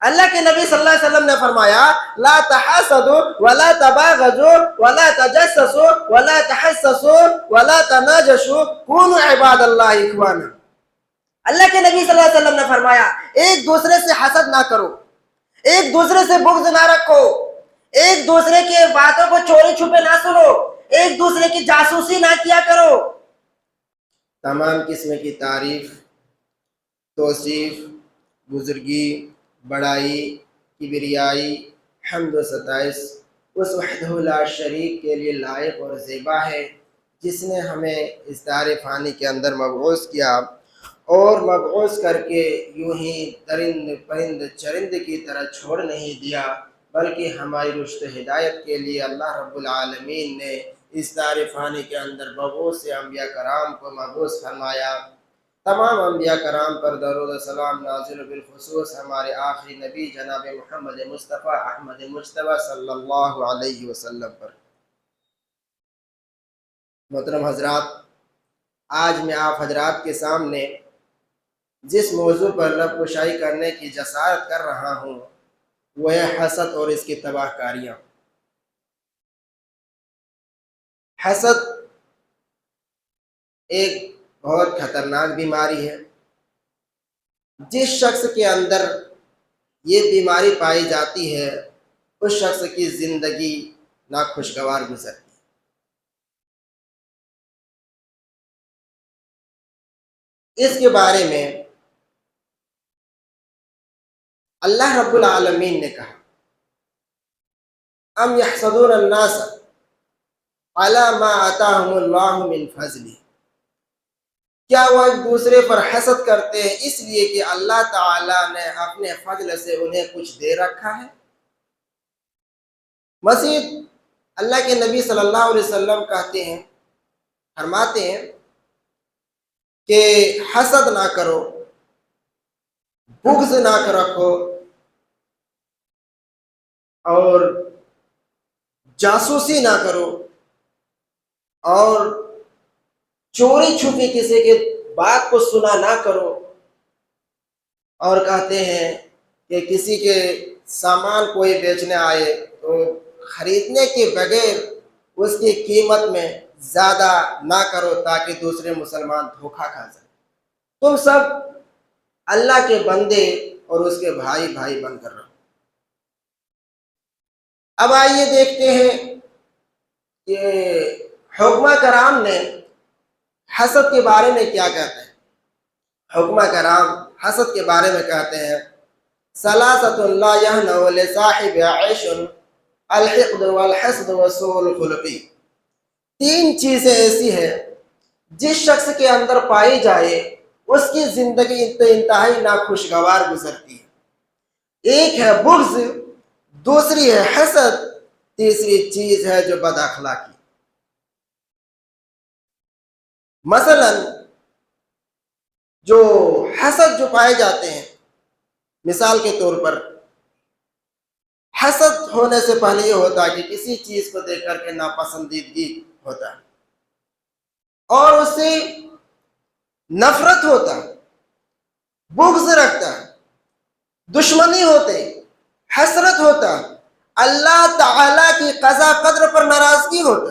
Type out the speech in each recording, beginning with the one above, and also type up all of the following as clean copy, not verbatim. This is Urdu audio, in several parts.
اللہ کے نبی صلی اللہ علیہ وسلم نے فرمایا لا تحاسدوا ولا تباغضوا ولا تجسسوا ولا تحسسوا ولا تناجشوا كونوا عباد اللہ اخوانا۔ اللہ کے نبی صلی اللہ علیہ وسلم نے فرمایا ایک دوسرے سے حسد نہ کرو، ایک دوسرے سے بغض نہ رکھو، ایک دوسرے کے باتوں کو چوری چھپے نہ سنو، ایک دوسرے کی جاسوسی نہ کیا کرو۔ تمام قسم کی تعریف، توصیف، بزرگی، بڑائی، کبریائی، حمد و ستائش اس وحدہ لا شریک کے لیے لائق اور زیبا ہے، جس نے ہمیں اس دار فانی کے اندر مبعوث کیا اور مبعوث کر کے یوں ہی درند پرند چرند کی طرح چھوڑ نہیں دیا، بلکہ ہماری رشد ہدایت کے لیے اللہ رب العالمین نے اس دار فانی کے اندر مبعوث انبیاء کرام کو مبعوث فرمایا۔ تمام انبیاء کرام پر درود و سلام نازل بالخصوص ہمارے آخری نبی جناب محمد مصطفیٰ احمد مجتبیٰ صلی اللہ علیہ وسلم پر۔ محترم حضرات، آج میں آپ حضرات کے سامنے جس موضوع پر لب کشائی کرنے کی جسارت کر رہا ہوں وہ ہے حسد اور اس کی تباہ کاریاں۔ حسد ایک بہت خطرناک بیماری ہے۔ جس شخص کے اندر یہ بیماری پائی جاتی ہے اس شخص کی زندگی ناخوشگوار گزرتی ہے۔ اس کے بارے میں اللہ رب العالمین نے کہا ام یحسدون الناس علی ما آتاہم اللہ من فضلہ، کیا وہ ایک دوسرے پر حسد کرتے ہیں اس لیے کہ اللہ تعالیٰ نے اپنے فضل سے انہیں کچھ دے رکھا ہے؟ مزید اللہ کے نبی صلی اللہ علیہ وسلم کہتے ہیں، فرماتے ہیں کہ حسد نہ کرو، بغض نہ رکھو، اور جاسوسی نہ کرو، اور چوری چھپی کسی کی بات کو سنا نہ کرو، اور کہتے ہیں کہ کسی کے سامان کوئی بیچنے آئے تو خریدنے کے بغیر اس کی قیمت میں زیادہ نہ کرو تاکہ دوسرے مسلمان دھوکہ کھا جائیں۔ تم سب اللہ کے بندے اور اس کے بھائی بھائی بن کر رہو۔ اب آئیے دیکھتے ہیں کہ حکمہ کرام نے حسد کے بارے میں کیا کہتے ہیں۔ حکمہ کرام حسد کے بارے میں کہتے ہیں ثلاثۃ لا یہنؤ لصاحب عیش الحقد والحسد وسوء الخلق، تین چیزیں ایسی ہیں جس شخص کے اندر پائی جائے اس کی زندگی انتہائی ناخوشگوار گزرتی ہے۔ ایک ہے بغض، دوسری ہے حسد، تیسری چیز ہے جو بد اخلاقی۔ مثلا جو حسد جو پائے جاتے ہیں، مثال کے طور پر حسد ہونے سے پہلے یہ ہوتا ہے کہ کسی چیز کو دیکھ کر کے ناپسندیدگی ہوتا ہے اور اس سے نفرت ہوتا ہے، بغض رکھتا ہے، دشمنی ہوتے، حسرت ہوتا، اللہ تعالیٰ کی قضا قدر پر ناراضگی ہوتا،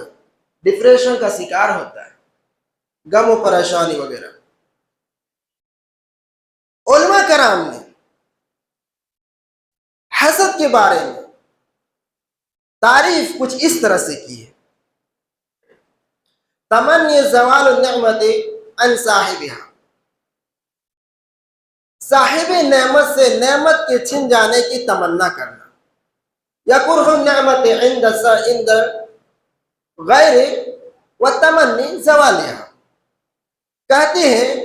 ڈپریشن کا شکار ہوتا ہے، غم و پریشانی وغیرہ۔ علماء کرام نے حسد کے بارے میں تعریف کچھ اس طرح سے کی ہے تمنی زوال النعمت عن صاحبها، صاحب نعمت سے نعمت کے چھن جانے کی تمنا کرنا، یکرہ النعمت عند غیر وتمنی زوالها، کہتے ہیں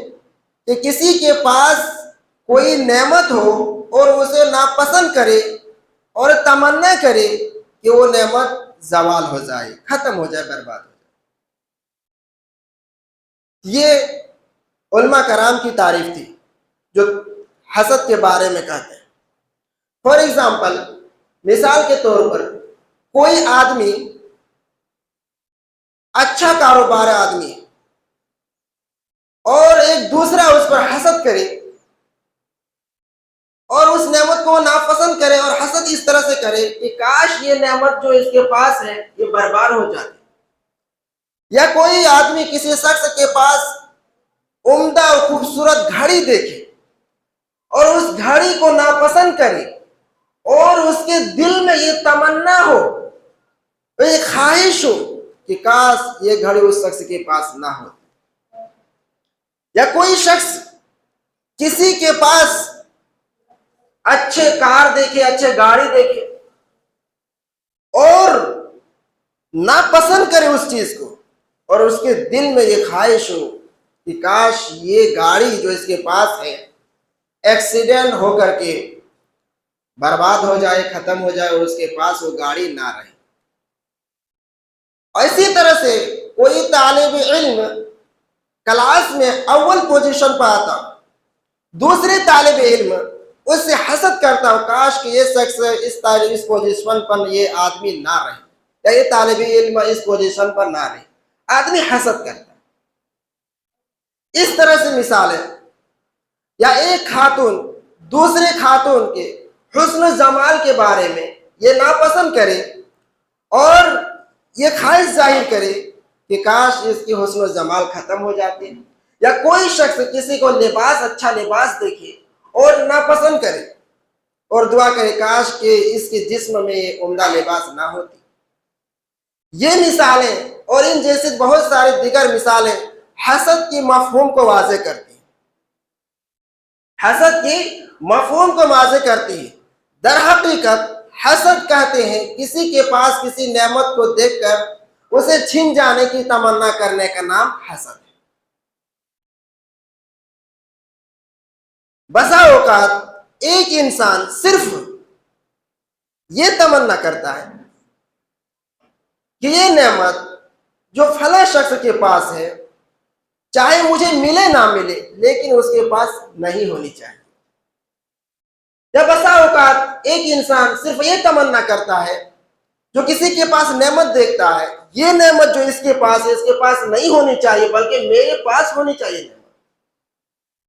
کہ کسی کے پاس کوئی نعمت ہو اور اسے ناپسند کرے اور تمنا کرے کہ وہ نعمت زوال ہو جائے، ختم ہو جائے، برباد ہو جائے۔ یہ علماء کرام کی تعریف تھی جو حسد کے بارے میں کہتے ہیں۔ فار ایگزامپل، مثال کے طور پر کوئی آدمی اچھا کاروبار آدمی اور ایک دوسرا اس پر حسد کرے اور اس نعمت کو وہ ناپسند کرے اور حسد اس طرح سے کرے کہ کاش یہ نعمت جو اس کے پاس ہے یہ برباد ہو جاتی. یا کوئی آدمی کسی شخص کے پاس عمدہ اور خوبصورت گھڑی دیکھے اور اس گھڑی کو ناپسند کرے اور اس کے دل میں یہ تمنا ہو، یہ خواہش ہو کہ کاش یہ گھڑی اس شخص کے پاس نہ ہو. یا کوئی شخص کسی کے پاس اچھے کار دیکھے، اچھے گاڑی دیکھے اور ناپسند کرے اس چیز کو اور اس کے دل میں یہ خواہش ہو کہ کاش یہ گاڑی جو اس کے پاس ہے ایکسیڈنٹ ہو کر کے برباد ہو جائے، ختم ہو جائے اور اس کے پاس وہ گاڑی نہ رہے. اسی طرح سے کوئی طالب علم کلاس میں اول پوزیشن پر آتا، دوسرے طالب علم اس سے حسد کرتا ہو، کاش کہ یہ شخص اس پوزیشن پر یہ آدمی نہ رہے یا یہ طالب علم اس پوزیشن پر نہ رہے. آدمی حسد کرتا. اس طرح سے مثال ہے. یا ایک خاتون دوسرے خاتون کے حسن و جمال کے بارے میں یہ ناپسند کرے اور یہ خواہش ظاہر کرے کہ کاش اس کی حسن و جمال ختم ہو جاتے. یا کوئی شخص کسی کو لباس، اچھا لباس دیکھے اور ناپسند کرے اور دعا کرے کاش کہ اس کے جسم میں عمدہ لباس نہ ہوتی. یہ مثالیں اور ان جیسے بہت سارے دیگر مثالیں حسد کی مفہوم کو واضح کرتی ہیں. حسد کی مفہوم کو واضح کرتی ہے. در حقیقت حسد کہتے ہیں کسی کے پاس کسی نعمت کو دیکھ کر اسے چھن جانے کی تمنا کرنے کا نام حسد ہے. بسا اوقات ایک انسان صرف یہ تمنا کرتا ہے کہ یہ نعمت جو فلاں شخص کے پاس ہے چاہے مجھے ملے نہ ملے لیکن اس کے پاس نہیں ہونی چاہیے. یا بسا اوقات ایک انسان صرف یہ تمنا کرتا ہے جو کسی کے پاس نعمت دیکھتا ہے، یہ نعمت جو اس کے پاس ہے اس کے پاس نہیں ہونی چاہیے بلکہ میرے پاس ہونی چاہیے نعمت.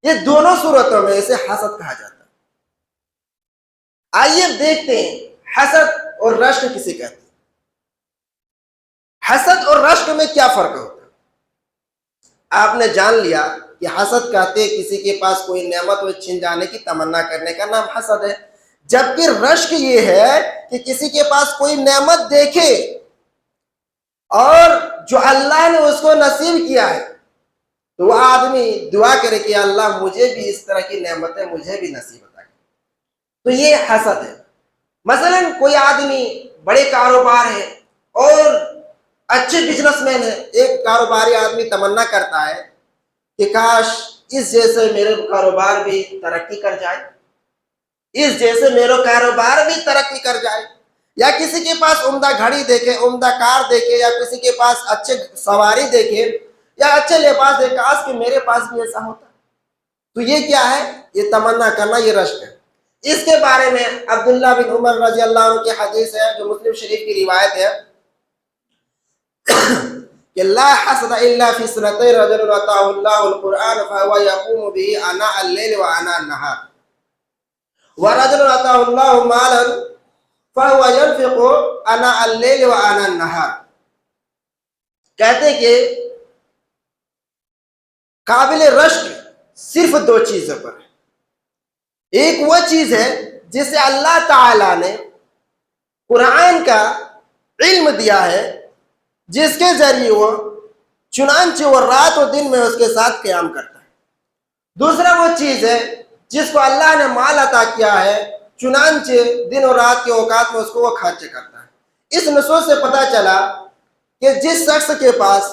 یہ دونوں صورتوں میں اسے حسد کہا جاتا ہے. آئیے دیکھتے ہیں حسد اور رشک کسے کہتے ہیں. حسد اور رشک میں کیا فرق ہوتا ہے؟ آپ نے جان لیا کہ حسد کہتے ہیں کسی کے پاس کوئی نعمت وہ چھن جانے کی تمنا کرنے کا نام حسد ہے، جبکہ رشک یہ ہے کہ کسی کے پاس کوئی نعمت دیکھے اور جو اللہ نے اس کو نصیب کیا ہے تو وہ آدمی دعا کرے کہ اللہ مجھے بھی اس طرح کی نعمتیں مجھے بھی نصیب عطا کرے. تو یہ حسد ہے. مثلا کوئی آدمی بڑے کاروبار ہے اور اچھے بزنس مین ہے، ایک کاروباری آدمی تمنا کرتا ہے کہ کاش اس جیسے میرے کاروبار بھی ترقی کر جائے، اس جیسے میرا کاروبار بھی ترقی کر جائے. یا کسی کے پاس عمدہ گھڑی دیکھے، عمدہ کار دیکھے، یا کسی کے پاس اچھے سواری دیکھے یا اچھے لباس دیکھے، کاش کہ میرے پاس بھی ایسا ہوتا. تو یہ کیا ہے؟ یہ تمنا کرنا، یہ رشک ہے. اس کے بارے میں عبداللہ بن عمر رضی اللہ عنہ کی حدیث ہے جو مسلم شریف کی روایت ہے کہ لا حسد الا فی سنتین رجل آتاہ اللہ القرآن فهو یقوم به آناء اللیل وآناء النہار ورجل آتاہ اللہ مالا فهو ينفق آناء اللیل وآناء النہار. کہتے کہ قابل رشک صرف دو چیزوں پر ہے. ایک وہ چیز ہے جسے اللہ تعالیٰ نے قرآن کا علم دیا ہے جس کے ذریعے وہ چنانچہ وہ رات و دن میں اس کے ساتھ قیام کرتا ہے. دوسرا وہ چیز ہے جس کو اللہ نے مال عطا کیا ہے چنانچہ دن اور رات کے اوقات میں اس کو وہ خرچ کرتا ہے. اس نصوص سے پتہ چلا کہ جس شخص کے پاس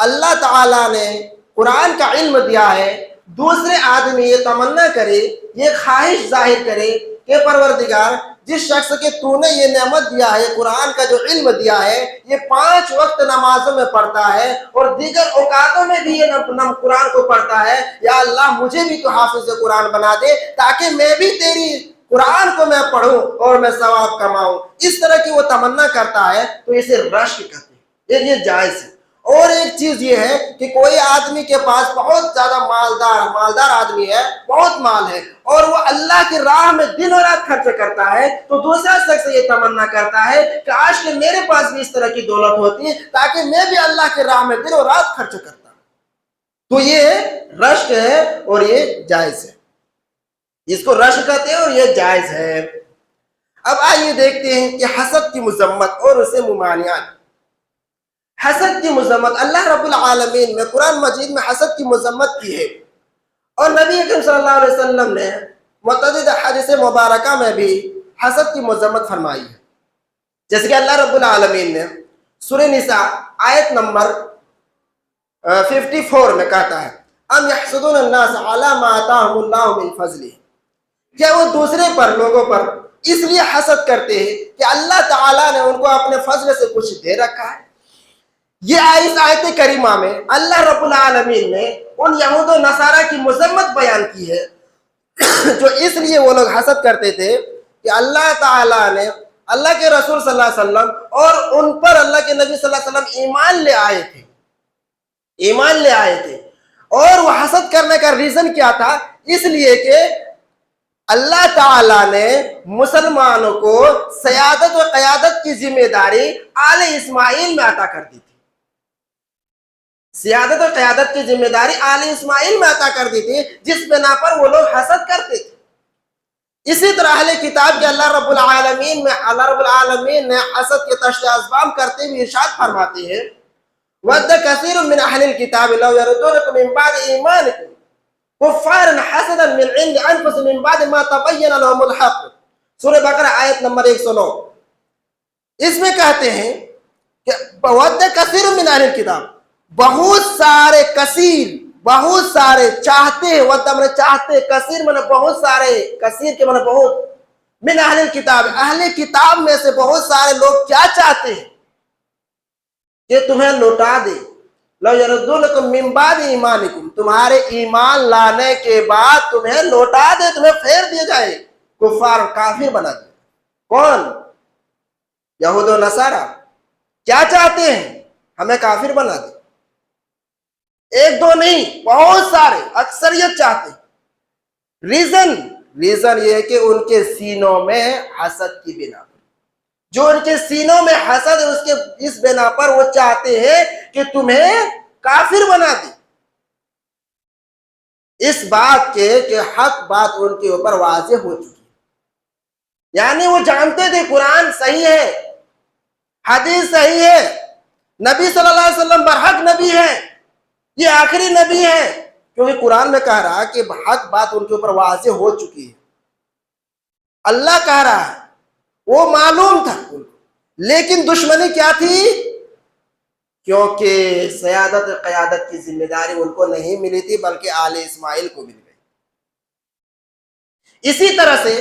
اللہ تعالیٰ نے قرآن کا علم دیا ہے دوسرے آدمی یہ تمنا کرے، یہ خواہش ظاہر کرے کہ پروردگار جس شخص کے تو نے یہ نعمت دیا ہے، قرآن کا جو علم دیا ہے، یہ 5 وقت نمازوں میں پڑھتا ہے اور دیگر اوقاتوں میں بھی یہ قرآن کو پڑھتا ہے، یا اللہ مجھے بھی تو حافظ قرآن بنا دے تاکہ میں بھی تیری قرآن کو میں پڑھوں اور میں ثواب کماؤں. اس طرح کی وہ تمنا کرتا ہے تو اسے رشک کہتے ہیں. یہ جائز ہے. اور ایک چیز یہ ہے کہ کوئی آدمی کے پاس بہت زیادہ مالدار آدمی ہے، بہت مال ہے، اور وہ اللہ کی راہ میں دن اور رات خرچ کرتا ہے، تو دوسرا شخص یہ تمنا کرتا ہے کہ آج کہ میرے پاس بھی اس طرح کی دولت ہوتی تاکہ میں بھی اللہ کی راہ میں دن اور رات خرچ کرتا. تو یہ رشک ہے اور یہ جائز ہے، اس کو رشک کہتے ہیں اور یہ جائز ہے. اب آئیے دیکھتے ہیں کہ حسد کی مذمت اور اسے ممانعت. حسد کی مذمت اللہ رب العالمین نے قرآن مجید میں حسد کی مذمت کی ہے، اور نبی اکرم صلی اللہ علیہ وسلم نے متعدد حدیث مبارکہ میں بھی حسد کی مذمت فرمائی ہے. جیسے کہ اللہ رب العالمین نے سورہ نساء آیت نمبر 54 میں کہتا ہے ام یحسدون الناس علی ما آتاہم اللہ من فضلہ، کیا وہ دوسرے پر، لوگوں پر اس لیے حسد کرتے ہیں کہ اللہ تعالیٰ نے ان کو اپنے فضل سے کچھ دے رکھا ہے. یہ اس آیت کریمہ میں اللہ رب العالمین نے ان یہود و نصارہ کی مذمت بیان کی ہے جو اس لیے وہ لوگ حسد کرتے تھے کہ اللہ تعالیٰ نے اللہ کے رسول صلی اللہ علیہ وسلم اور ان پر اللہ کے نبی صلی اللہ علیہ وسلم ایمان لے آئے تھے. اور وہ حسد کرنے کا ریزن کیا تھا؟ اس لیے کہ اللہ تعالیٰ نے مسلمانوں کو سیادت و قیادت کی ذمہ داری آل اسماعیل میں عطا کر دی تھی. سیادت و قیادت کی ذمہ داری آل اسماعیل میں عطا کر دی تھی، جس بنا پر وہ لوگ حسد کرتے تھے. اسی طرح اہل کتاب کے اللہ رب العالمین نے حسد کے تشریح اسباب کرتے ہوئے ارشاد فرماتے ہیں وَدَّ كَثِيرٌ مِّنْ أَهْلِ الْكِتَابِ لَوْ يَرُدُّونَكُم مِّن بَعْدِ إِيمَانِكُمْ كُفَّارًا حَسَدًا مِّنْ عِندِ أَنفُسِهِم مِّن بَعْدِ مَا تَبَيَّنَ لَهُمُ الْحَقُّ. سورہ بقرہ آیت نمبر 109. اس میں کہتے ہیں کہ وَدَّ كَثِيرٌ مِّنْ أَهْلِ الْكِتَابِ، بہت سارے چاہتے ہیں، وَدَّ چاہتے، کثیر معنی بہت سارے، کثیر کے معنی بہت، من اہل الکتاب، اہل کتاب میں سے بہت سارے لوگ کیا چاہتے ہیں کہ تمہیں لوٹا دے. لو یردونکم من بعد ایمانکم، تمہارے ایمان لانے کے بعد تمہیں لوٹا دے، تمہیں پھیر دیا جائے، کفار، کافر بنا دے. کون؟ یہود و نصارہ. کیا چاہتے ہیں؟ ہمیں کافر بنا دے. ایک دو نہیں، بہت سارے، اکثریت چاہتے ہیں. ریزن یہ ہے کہ ان کے سینوں میں حسد کی بنا پر، جو ان کے سینوں میں حسد ہے اس بنا پر وہ چاہتے ہیں کہ تمہیں کافر بنا دے، اس بات کے کہ حق بات ان کے اوپر واضح ہو چکی ہے. یعنی وہ جانتے تھے قرآن صحیح ہے، حدیث صحیح ہے، نبی صلی اللہ علیہ وسلم برحق نبی ہے، یہ آخری نبی ہے، کیونکہ قرآن میں کہہ رہا کہ حق بات ان کے اوپر واضح ہو چکی ہے. اللہ کہہ رہا ہے، وہ معلوم تھا، لیکن دشمنی کیا تھی؟ کیونکہ سیادت قیادت کی ذمہ داری ان کو نہیں ملی تھی بلکہ آل اسماعیل کو مل گئی. اسی طرح سے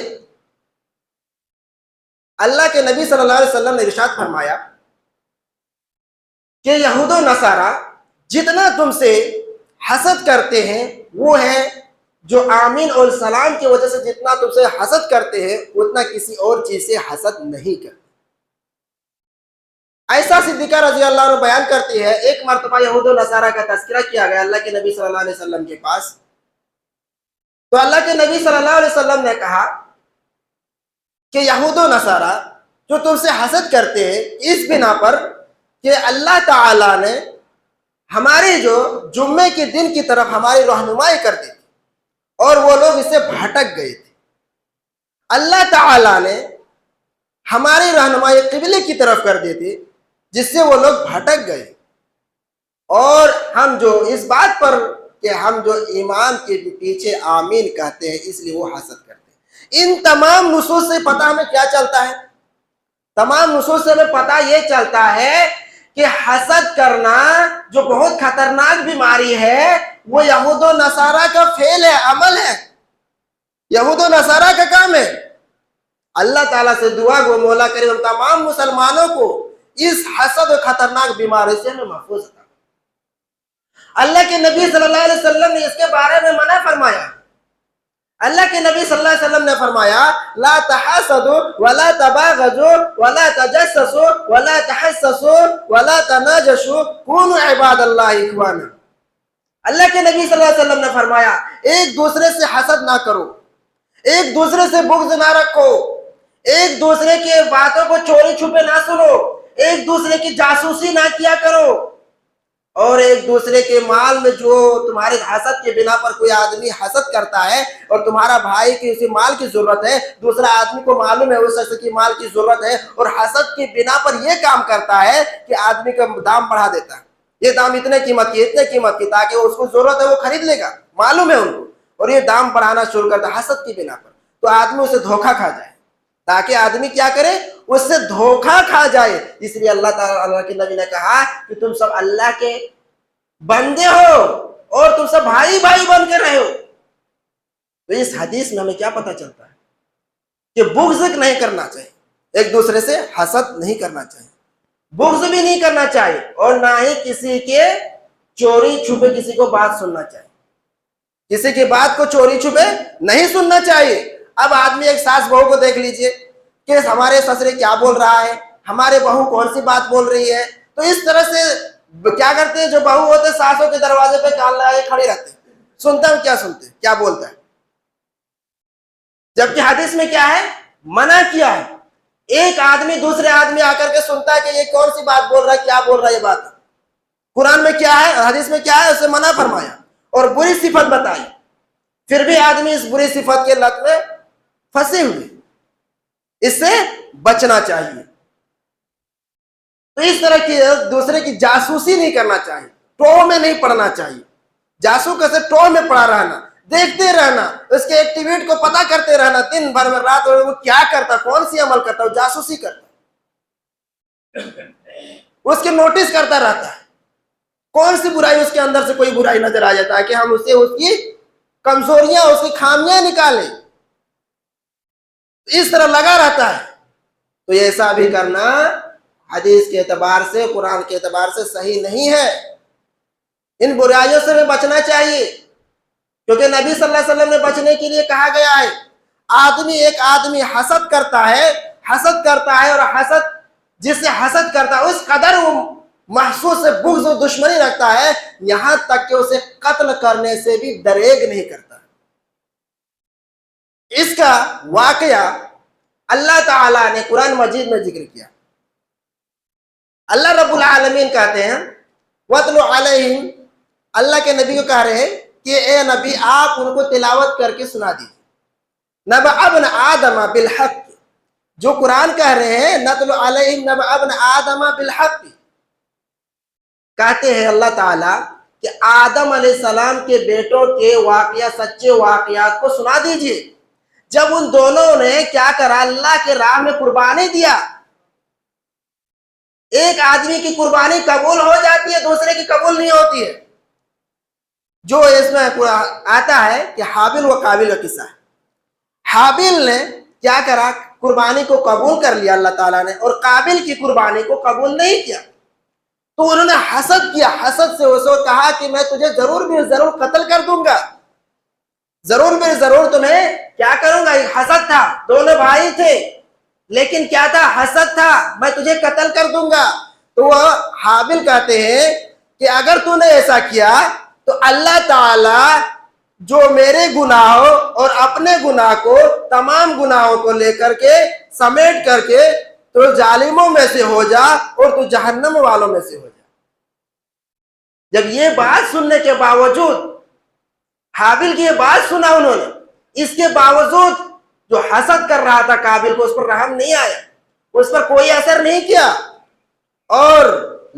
اللہ کے نبی صلی اللہ علیہ وسلم نے ارشاد فرمایا کہ یہود و نصارہ جتنا تم سے حسد کرتے ہیں وہ ہے جو آمین اور سلام کی وجہ سے جتنا تم سے حسد کرتے ہیں اتنا کسی اور چیز سے حسد نہیں کرتے. ایسا صدیقہ رضی اللہ عنہ بیان کرتی ہے، ایک مرتبہ یہود و نصارہ کا تذکرہ کیا گیا اللہ کے نبی صلی اللہ علیہ وسلم کے پاس، تو اللہ کے نبی صلی اللہ علیہ وسلم نے کہا کہ یہود و نصارہ جو تم سے حسد کرتے ہیں اس بنا پر کہ اللہ تعالیٰ نے ہماری جو جمعے کے دن کی طرف ہماری رہنمائی کر دی تھی اور وہ لوگ اس سے بھٹک گئے تھے. اللہ تعالیٰ نے ہماری رہنمائی قبلے کی طرف کر دی تھی جس سے وہ لوگ بھٹک گئے، اور ہم جو اس بات پر کہ ہم جو ایمان کے پیچھے آمین کہتے ہیں اس لیے وہ حسد کرتے ہیں. ان تمام نصوص سے پتہ ہمیں کیا چلتا ہے؟ تمام نصوص سے ہمیں پتہ یہ چلتا ہے کہ حسد کرنا جو بہت خطرناک بیماری ہے وہ یہود و نصارہ کا فعل ہے، عمل ہے، یہود و نصارہ کا کام ہے. اللہ تعالیٰ سے دعا گو مولا کریم ہم تمام مسلمانوں کو اس حسد و خطرناک بیماری سے ہمیں محفوظ رکھے. اللہ کے نبی صلی اللہ علیہ وسلم نے اس کے بارے میں منع فرمایا. اللہ کے نبی صلی اللہ علیہ وسلم نے فرمایا لا تحاسدوا ولا تباغضوا ولا تجسسوا ولا تحسسوا ولا تناجشوا كونوا عباد اللہ اخوانا۔ اللہ کے نبی صلی اللہ علیہ وسلم نے فرمایا ایک دوسرے سے حسد نہ کرو، ایک دوسرے سے بغض نہ رکھو، ایک دوسرے کے باتوں کو چوری چھپے نہ سنو، ایک دوسرے کی جاسوسی نہ کیا کرو، اور ایک دوسرے کے مال میں جو تمہارے حسد کے بنا پر کوئی آدمی حسد کرتا ہے اور تمہارا بھائی کی اسی مال کی ضرورت ہے، دوسرا آدمی کو معلوم ہے اس شخص کی مال کی ضرورت ہے اور حسد کی بنا پر یہ کام کرتا ہے کہ آدمی کا دام بڑھا دیتا ہے، یہ دام اتنے قیمت کی تاکہ اس کو ضرورت ہے وہ خرید لے گا، معلوم ہے ان کو، اور یہ دام بڑھانا شروع کرتا ہے حسد کی بنا پر، تو آدمی اسے دھوکہ کھا جائے، تاکہ آدمی کیا کرے، اس سے دھوکہ کھا جائے۔ اس لیے اللہ تعالیٰ اللہ کے نبی نے کہا کہ تم سب اللہ کے بندے ہو اور تم سب بھائی بھائی بن کے رہے ہو۔ تو اس حدیث میں ہمیں کیا پتہ چلتا ہے کہ بغض نہیں کرنا چاہیے، ایک دوسرے سے حسد نہیں کرنا چاہیے، بغض بھی نہیں کرنا چاہیے، اور نہ ہی کسی کے چوری چھپے کسی کو بات سننا چاہیے، کسی کی بات کو چوری چھپے نہیں سننا چاہیے۔ اب آدمی ایک ساس بہو کو دیکھ لیجئے کہ ہمارے سسرے کیا بول رہا ہے، ہمارے بہو کون سی بات بول رہی ہے، تو اس طرح سے کیا کرتے ہیں جو بہو ہوتے ساسوں کے دروازے پہ کان لگا کے کھڑے رہتے ہیں، سنتا ہوں کیا سنتے ہیں، کیا بولتا ہے، جبکہ حدیث میں کیا ہے، منع کیا ہے۔ ایک آدمی دوسرے آدمی آ کر کے سنتا ہے کہ یہ کون سی بات بول رہا ہے، کیا بول رہا ہے یہ بات، قرآن میں کیا ہے، حدیث میں کیا ہے، اسے منع فرمایا اور بری صفت بتائی، پھر بھی آدمی اس بری صفت کے لت میں پھنسے ہوئے، اس سے بچنا چاہیے۔ تو اس طرح کی دوسرے کی جاسوسی نہیں کرنا چاہیے، ٹو میں نہیں پڑنا چاہیے، جاسوس سے ٹو میں پڑا رہنا، دیکھتے رہنا، اس کے ایکٹیویٹ کو پتہ کرتے رہنا، دن بھر میں رات وہ کیا کرتا، کون سی عمل کرتا، وہ جاسوسی کرتا، اس کے نوٹس کرتا رہتا ہے، کون سی برائی اس کے اندر سے کوئی برائی نظر آ جاتا ہے کہ ہم اسے اس کی کمزوریاں اس کی خامیاں نکالیں، اس طرح لگا رہتا ہے۔ تو ایسا بھی کرنا حدیث کے اعتبار سے، قرآن کے اعتبار سے صحیح نہیں ہے، ان برائیوں سے بھی بچنا چاہیے، کیونکہ نبی صلی اللہ علیہ وسلم نے بچنے کے لیے کہا گیا ہے، ایک آدمی حسد کرتا ہے اور حسد جس سے حسد کرتا ہے اس قدر وہ محسوس سے بغض و دشمنی رکھتا ہے، یہاں تک کہ اسے قتل کرنے سے بھی دریغ نہیں کرتا۔ اس کا واقعہ اللہ تعالیٰ نے قرآن مجید میں ذکر کیا۔ اللہ رب العالمین کہتے ہیں وَاتْلُ عَلَيْهِمْ، اللہ کے نبی کو کہہ رہے ہیں کہ اے نبی آپ ان کو تلاوت کر کے سنا دیجیے، نَبَأَ ابْنَ آدَمَ بِالْحَقِّ، جو قرآن کہہ رہے ہیں نَتْلُ عَلَيْهِمْ نَبَأَ ابْنَ آدَمَ بِالْحَقِّ، کہتے ہیں اللہ تعالیٰ کہ آدم علیہ السلام کے بیٹوں کے سچے واقعات کو سنا دیجیے، جب ان دونوں نے کیا کرا، اللہ کے راہ میں قربانی دیا۔ ایک آدمی کی قربانی قبول ہو جاتی ہے، دوسرے کی قبول نہیں ہوتی ہے، جو اس میں آتا ہے کہ حابیل و قابیل کا قصہ ہے۔ حابیل نے کیا کرا، قربانی کو قبول کر لیا اللہ تعالیٰ نے، اور قابیل کی قربانی کو قبول نہیں کیا، تو انہوں نے حسد کیا، حسد سے اسے کہا کہ میں تجھے ضرور قتل کر دوں گا، ضرور تمہیں کیا کروں گا۔ حسد تھا، دونوں بھائی تھے، لیکن کیا تھا، حسد تھا، میں تجھے قتل کر دوں گا۔ تو وہ حابیل کہتے ہیں کہ اگر تو نے ایسا کیا تو اللہ تعالیٰ جو میرے گناہوں اور اپنے گناہ کو، تمام گناہوں کو لے کر کے سمیٹ کر کے تو ظالموں میں سے ہو جا اور تو جہنم والوں میں سے ہو جا۔ جب یہ بات سننے کے باوجود، حابیل کی یہ بات سنا انہوں نے، اس کے باوجود جو حسد کر رہا تھا قابیل کو، اس پر رحم نہیں آیا، اس پر کوئی اثر نہیں کیا، اور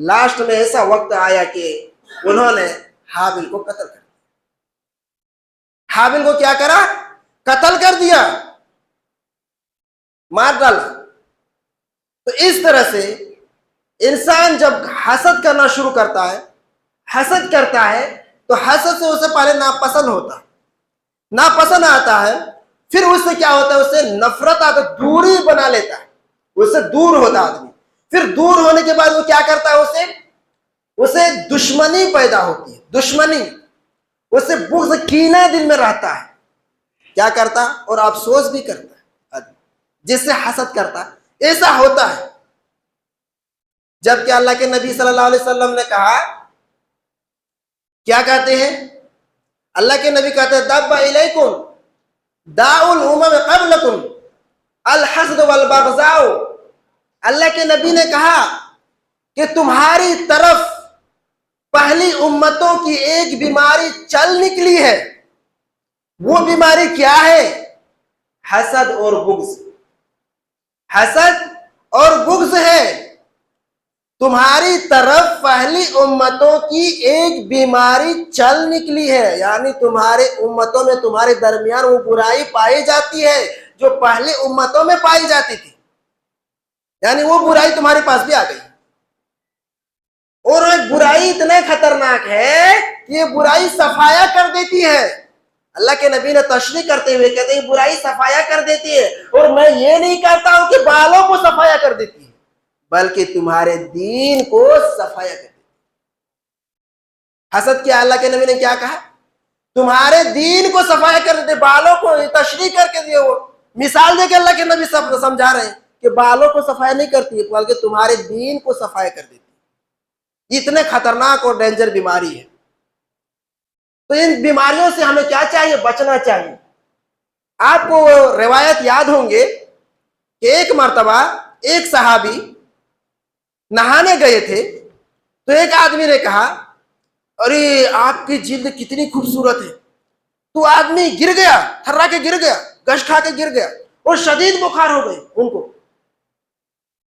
لاسٹ میں ایسا وقت آیا کہ انہوں نے حابیل کو قتل کر دیا۔ حابیل کو کیا کرا، قتل کر دیا، مار ڈالا۔ تو اس طرح سے انسان جب حسد کرنا شروع کرتا ہے، تو حسد سے اسے پہلے ناپسند ہوتا ہے، ناپسند آتا ہے، پھر اس سے کیا ہوتا ہے، اس سے نفرت آتا ہے، دوری بنا لیتا ہے، اس سے دور ہوتا آدمی، پھر دور ہونے کے بعد وہ کیا کرتا ہے، اسے دشمنی پیدا ہوتی ہے، دشمنی، اس سے بغض کینہ دل میں رہتا ہے، کیا کرتا اور افسوس بھی کرتا جس سے حسد کرتا. ایسا ہوتا ہے. جبکہ اللہ کے نبی صلی اللہ علیہ وسلم نے کہا, کیا کہتے ہیں اللہ کے نبی کہتے ہیں دب الیکم داء الامم قبلکم الحسد والبغضاء. اللہ کے نبی نے کہا کہ تمہاری طرف پہلی امتوں کی ایک بیماری چل نکلی ہے. وہ بیماری کیا ہے؟ حسد اور بغض. حسد اور بغض ہے. تمہاری طرف پہلی امتوں کی ایک بیماری چل نکلی ہے. یعنی تمہارے امتوں میں تمہارے درمیان وہ برائی پائی جاتی ہے جو پہلی امتوں میں پائی جاتی تھی. یعنی وہ برائی تمہارے پاس بھی آ گئی. اور ایک برائی اتنا خطرناک ہے کہ یہ برائی صفایا کر دیتی ہے. اللہ کے نبی نے تشریح کرتے ہوئے کہتے ہیں برائی صفایا کر دیتی ہے. اور میں یہ نہیں کہتا ہوں کہ بالوں کو صفایا کر دیتی ہے, بلکہ تمہارے دین کو صفایا کر دیتی ہے. حسد کیا اللہ کے نبی نے کیا کہا؟ تمہارے دین کو صفایا کر دیتے. بالوں کو تشریح کر کے دیے, وہ مثال دے کے اللہ کے نبی سب سمجھا رہے ہیں کہ بالوں کو صفایا نہیں کرتی ہے بلکہ تمہارے دین کو صفایا کر دیتی ہے. اتنے خطرناک اور ڈینجر بیماری ہے. تو ان بیماریوں سے ہمیں کیا چاہیے؟ بچنا چاہیے. آپ کو روایت یاد ہوں گے کہ ایک مرتبہ ایک صحابی نہانے گئے تھے تو ایک آدمی نے کہا ارے آپ کی جلد کتنی خوبصورت ہے. تو آدمی گر گیا, تھرا کے گر گیا, گش کھا کے گر گیا اور شدید بخار ہو گئی. ان کو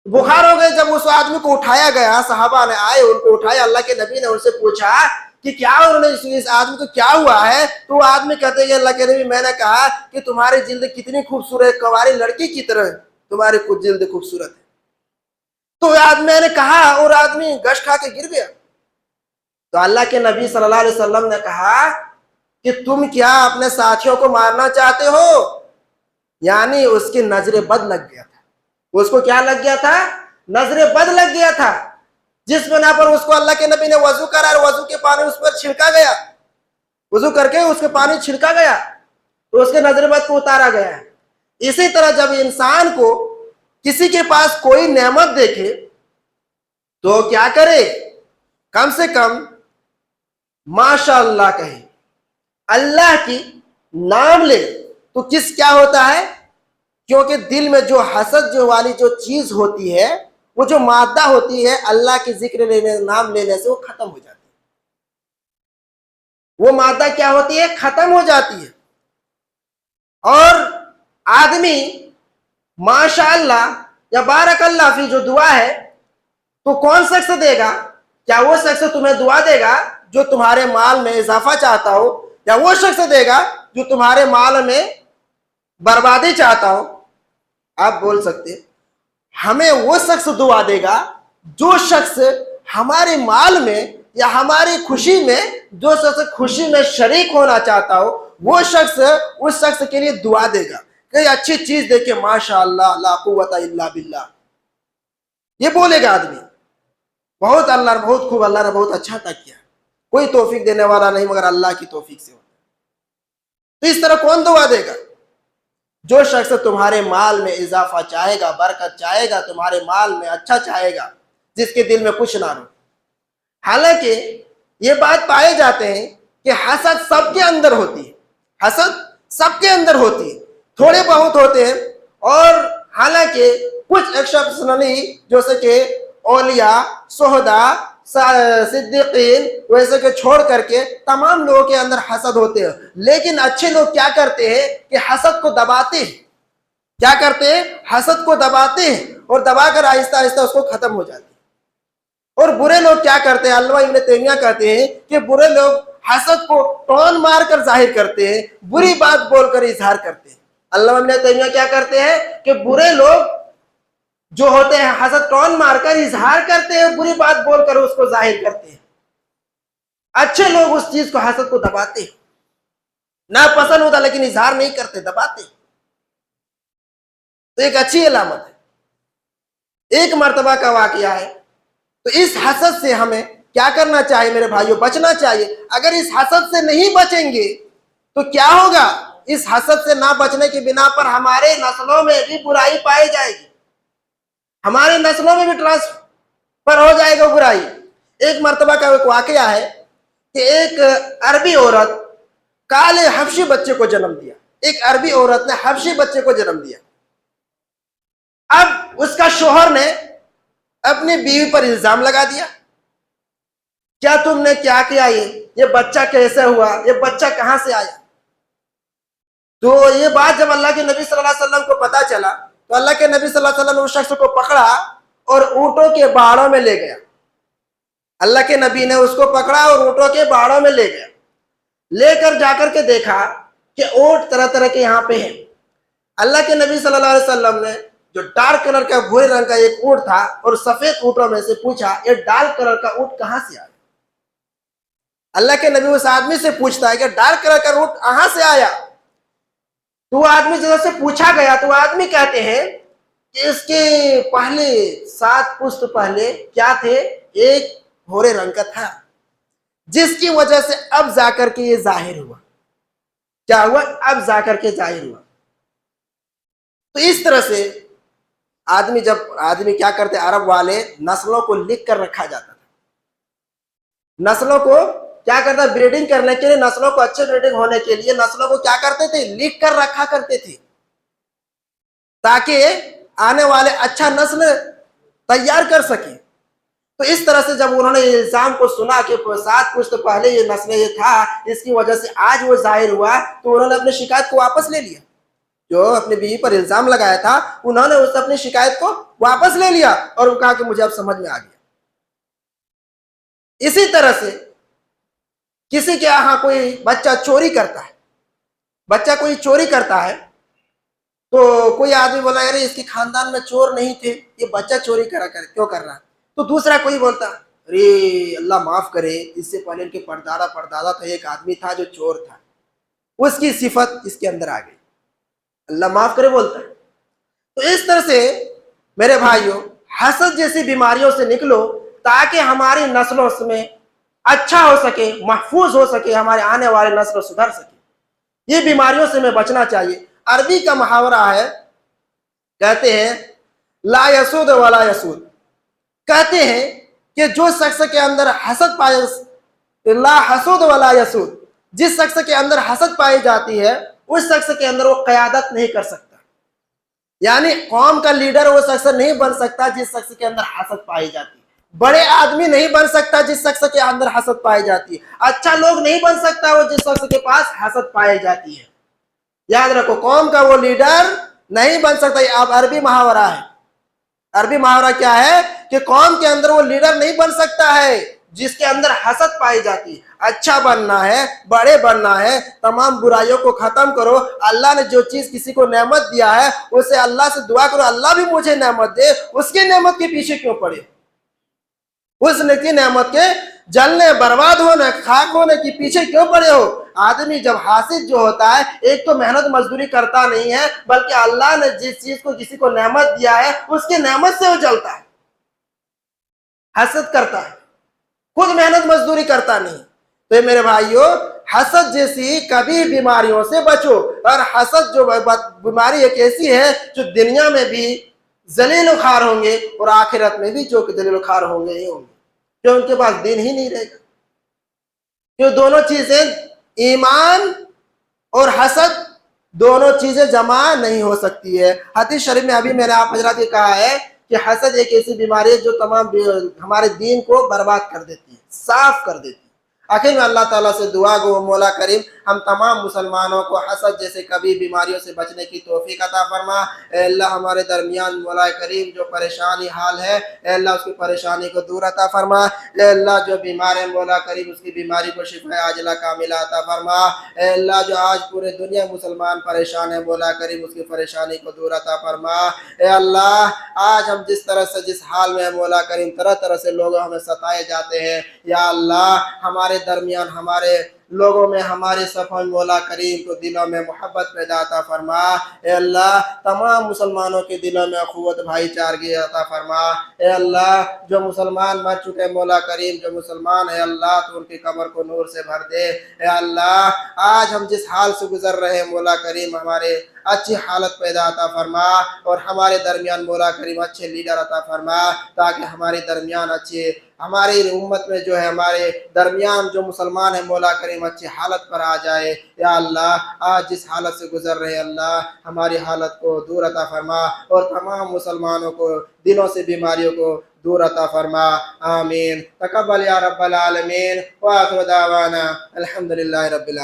بخار ہو گئے. جب اس آدمی کو اٹھایا گیا, صحابہ نے آئے ان کو اٹھایا, اللہ کے نبی نے ان سے پوچھا کہ کیا انہوں نے اس آدمی کو کیا ہوا ہے؟ تو وہ آدمی کہتے ہیں اللہ کے نبی میں نے کہا کہ تمہاری جلد کتنی خوبصورت ہے, کنواری لڑکی کی طرح تمہاری جلد خوبصورت ہے. تو میں نے کہا اور آدمی گش کھا کے گر گیا. تو اللہ کے نبی صلی اللہ علیہ وسلم نے کہا کہ تم کیا اپنے ساتھیوں کو مارنا چاہتے ہو؟ یعنی اس کی نظر بد لگ گیا تھا. اس کو کیا لگ گیا تھا؟ نظر بد لگ گیا تھا. جس بنا پر اس کو اللہ کے نبی نے وضو کرا اور وضو کے پانی اس پر چھڑکا گیا, وضو کر کے اس کے پانی چھڑکا گیا تو اس کے نظر بد کو اتارا گیا. اسی طرح جب انسان کو کسی کے پاس کوئی نعمت دیکھے تو کیا کرے؟ کم سے کم ماشاء اللہ کہے, اللہ کی نام لے. تو کیا ہوتا ہے؟ کیونکہ دل میں جو حسد جو والی جو چیز ہوتی ہے, وہ جو مادہ ہوتی ہے, اللہ کی ذکر لینے نام لینے سے وہ ختم ہو جاتی ہے. وہ مادہ کیا ہوتی ہے؟ ختم ہو جاتی ہے. اور آدمی ماشاء اللہ یا بارک اللہ فی جو دعا ہے تو کون شخص دے گا؟ کیا وہ شخص تمہیں دعا دے گا جو تمہارے مال میں اضافہ چاہتا ہو, یا وہ شخص دے گا جو تمہارے مال میں بربادی چاہتا ہو؟ آپ بول سکتے ہمیں وہ شخص دعا دے گا جو شخص ہمارے مال میں یا ہماری خوشی میں, جو شخص خوشی میں شریک ہونا چاہتا ہو, وہ شخص اس شخص کے لیے دعا دے گا. کوئی اچھی چیز دے کے ماشاء اللہ لا قوت الا باللہ یہ بولے گا آدمی, بہت اللہ نے بہت خوب, اللہ نے بہت اچھا عطا کیا. کوئی توفیق دینے والا نہیں مگر اللہ کی توفیق سے ہوتا. تو اس طرح کون دعا دے گا؟ جو شخص تمہارے مال میں اضافہ چاہے گا, برکت چاہے گا, تمہارے مال میں اچھا چاہے گا, جس کے دل میں کچھ نہ رہو. حالانکہ یہ بات پائے جاتے ہیں کہ حسد سب کے اندر ہوتی ہے. حسد سب کے اندر ہوتی ہے, تھوڑے بہت ہوتے ہیں. اور حالانکہ کچھ ایکسپشنلی جیسے کہ اولیاء, شہداء, صدیقین ویسے کہ چھوڑ کر کے تمام لوگوں کے اندر حسد ہوتے ہیں. لیکن اچھے لوگ کیا کرتے ہیں کہ حسد کو دباتے ہیں. کیا کرتے ہیں؟ حسد کو دباتے ہیں اور دبا کر آہستہ آہستہ اس کو ختم ہو جاتے ہیں. اور برے لوگ کیا کرتے ہیں؟ علامہ ابن تیمیہ کہتے ہیں کہ برے لوگ حسد کو ٹون مار کر ظاہر کرتے ہیں, بری بات بول کر اظہار کرتے ہیں. علامہ ابن تیمیہ کیا کرتے ہیں کہ برے لوگ جو ہوتے ہیں حسد ٹون مار کر اظہار کرتے ہیں, بری بات بول کر اس کو ظاہر کرتے ہیں. اچھے لوگ اس چیز کو حسد کو دباتے ہیں, نہ پسند ہوتا لیکن اظہار نہیں کرتے, دباتے. تو ایک اچھی علامت ہے. ایک مرتبہ کا واقعہ ہے. تو اس حسد سے ہمیں کیا کرنا چاہیے میرے بھائیوں؟ بچنا چاہیے. اگر اس حسد سے نہیں بچیں گے تو کیا ہوگا؟ اس حسد سے نہ بچنے کی بنا پر ہمارے نسلوں میں بھی برائی پائی جائے گی، ہماری نسلوں میں بھی ٹرانسفر ہو جائے گا برائی۔ ایک مرتبہ کا ایک واقعہ ہے کہ ایک عربی عورت کالے حبشی بچے کو جنم دیا، ایک عربی عورت نے حبشی بچے کو جنم دیا۔ اب اس کا شوہر نے اپنی بیوی پر الزام لگا دیا، کیا تم نے کیا کیا، یہ بچہ کیسے ہوا، یہ بچہ کہاں سے آیا؟ تو یہ بات جب اللہ کے نبی صلی اللہ علیہ وسلم کو پتا چلا تو اللہ کے نبی صلی اللہ علیہ وسلم نے اس شخص کو پکڑا اور اونٹوں کے باڑوں میں لے گیا۔ اللہ کے نبی نے اس کو پکڑا اور اونٹوں کے باڑوں میں لے گیا، لے کر جا کر کے دیکھا کہ اونٹ طرح طرح کے یہاں پہ ہیں۔ اللہ کے نبی صلی اللہ علیہ وسلم نے جو ڈارک کلر کا بھورے رنگ کا ایک اونٹ تھا اور سفید اونٹوں میں سے پوچھا، یہ ڈارک کلر کا اونٹ کہاں سے آیا؟ اللہ کے نبی اس آدمی سے پوچھتا ہے کہ ڈارک کلر کا اونٹ کہاں سے آیا؟ تو وہ آدمی جب سے پوچھا گیا تو وہ آدمی کہتے ہیں کہ اس کے پہلے 7 پشت پہلے کیا تھے، ایک بھورے رنگ کا تھا، جس کی وجہ سے اب جا کر کے یہ ظاہر ہوا۔ کیا ہوا؟ اب جا کر کے ظاہر ہوا۔ تو اس طرح سے آدمی کیا کرتے، عرب والے نسلوں کو لکھ کر رکھا جاتا تھا، نسلوں کو کیا کرتا، بریڈنگ کرنے کے لیے، نسلوں کو اچھے بریڈنگ ہونے کے لیے نسلوں کو کیا کرتے تھے، لکھ کر رکھا کرتے تھے، تاکہ آنے والے اچھا نسل تیار کر سکیں۔ تو اس طرح سے جب انہوں نے الزام کو سنا کہ 7 پشت پہلے یہ نسل یہ تھا، اس کی وجہ سے آج وہ ظاہر ہوا، تو انہوں نے اپنی شکایت کو واپس لے لیا۔ جو اپنی بیوی پر الزام لگایا تھا انہوں نے اس اپنی شکایت کو واپس لے لیا اور وہ کہا کہ مجھے اب سمجھ میں آ گیا۔ اسی طرح سے کسی کے یہاں کوئی بچہ چوری کرتا ہے، بچہ کوئی چوری کرتا ہے تو کوئی آدمی بولا ارے اس کے خاندان میں چور نہیں تھے، یہ بچہ چوری کیوں کر رہا ہے؟ تو دوسرا کوئی بولتا ارے اللہ معاف کرے، اس سے پہلے ان کے پردادا تھا، ایک آدمی تھا جو چور تھا، اس کی صفت اس کے اندر آ گئی، اللہ معاف کرے بولتا ہے۔ تو اس طرح سے میرے بھائیوں، حسد جیسی بیماریوں سے نکلو تاکہ ہماری نسلوں میں اچھا ہو سکے، محفوظ ہو سکے، ہمارے آنے والے نسل سدھر سکے۔ یہ بیماریوں سے ہمیں بچنا چاہیے۔ عربی کا محاورہ ہے، کہتے ہیں لا یسود ولا یسود، کہتے ہیں کہ جو شخص کے اندر حسد پائے، لا حسود ولا یسود، جس شخص کے اندر حسد پائی جاتی ہے اس شخص کے اندر وہ قیادت نہیں کر سکتا، یعنی قوم کا لیڈر وہ شخص نہیں بن سکتا جس شخص کے اندر حسد پائی جاتی ہے، بڑے آدمی نہیں بن سکتا جس شخص کے اندر حسد پائی جاتی ہے، اچھا لوگ نہیں بن سکتا وہ جس شخص کے پاس حسد پائی جاتی ہے۔ یاد رکھو، قوم کا وہ لیڈر نہیں بن سکتا۔ یہ اب عربی محاورہ ہے۔ عربی محاورہ کیا ہے کہ قوم کے اندر وہ لیڈر نہیں بن سکتا ہے جس کے اندر حسد پائی جاتی ہے۔ اچھا بننا ہے، بڑے بننا ہے، تمام برائیوں کو ختم کرو۔ اللہ نے جو چیز کسی کو نعمت دیا ہے اسے اللہ سے دعا کرو، اللہ بھی مجھے نعمت دے، اس کی نعمت کے پیچھے کیوں پڑے؟ اس نے کی نعمت کے جلنے، برباد ہونے، خاک ہونے کے پیچھے کیوں پڑے ہو؟ آدمی جب حاسد جو ہوتا ہے، ایک تو محنت مزدوری کرتا نہیں ہے، بلکہ اللہ نے جس چیز کو کسی کو نعمت دیا ہے اس کی نعمت سے وہ جلتا ہے، حسد کرتا ہے، خود محنت مزدوری کرتا نہیں۔ تو یہ میرے بھائیوں، حسد جیسی کبھی بیماریوں سے بچو۔ اور حسد جو بیماری ایک ایسی ہے جو دنیا میں بھی ذلیل و خوار ہوں گے اور آخرت میں بھی جو ذلیل و خوار ہوں گے ہی ہوں گے، کہ ان کے پاس دین ہی نہیں رہے گا۔ کہ دونوں چیزیں، ایمان اور حسد، دونوں چیزیں جمع نہیں ہو سکتی ہے۔ حدیث شریف میں ابھی میں نے آپ حضرات یہ کہا ہے کہ حسد ایک ایسی بیماری ہے جو تمام ہمارے دین کو برباد کر دیتی ہے، صاف کر دیتی ہے۔ آخر میں اللہ تعالیٰ سے دعا گو مولا کریم ہم تمام مسلمانوں کو حسد جیسے کبھی بیماریوں سے بچنے کی توفیق عطا فرما۔ اے اللہ ہمارے درمیان مولا کریم جو پریشانی حال ہے، اے اللہ اس کی پریشانی کو دور عطا فرما۔ اے اللہ جو بیمار ہے مولا کریم اس کی بیماری کو شفا عاجلہ کاملہ عطا فرما۔ اے اللہ جو آج پورے دنیا مسلمان پریشان ہے مولا کریم اس کی پریشانی کو دور عطا فرما۔ اے اللہ آج ہم جس طرح سے جس حال میں مولا کریم، طرح طرح سے لوگ ہمیں ستائے جاتے ہیں، یا اللہ ہمارے درمیان ہمارے لوگوں میں ہمارے صفوں میں مولا کریم کو دلوں میں محبت پیدا عطا فرما۔ اے اللہ تمام مسلمانوں کے دلوں میں اخوت بھائی چارگی عطا فرما۔ اے اللہ جو مسلمان مر چکے مولا کریم، جو مسلمان ہے اللہ تو ان کی قبر کو نور سے بھر دے۔ اے اللہ آج ہم جس حال سے گزر رہے ہیں مولا کریم ہمارے اچھی حالت پیدا عطا فرما، اور ہمارے درمیان مولا کریم اچھے لیڈر عطا فرما، تاکہ ہمارے درمیان ہماری امت میں جو ہے ہمارے درمیان جو مسلمان ہیں مولا کریم اچھی حالت پر آ جائے۔ یا اللہ آج جس حالت سے گزر رہے ہیں اللہ ہماری حالت کو دور عطا فرما، اور تمام مسلمانوں کو دلوں سے بیماریوں کو دور عطا فرما۔ آمین۔ تقبل یا رب العالمین، وآخر دعوانا الحمدللہ رب العالمین۔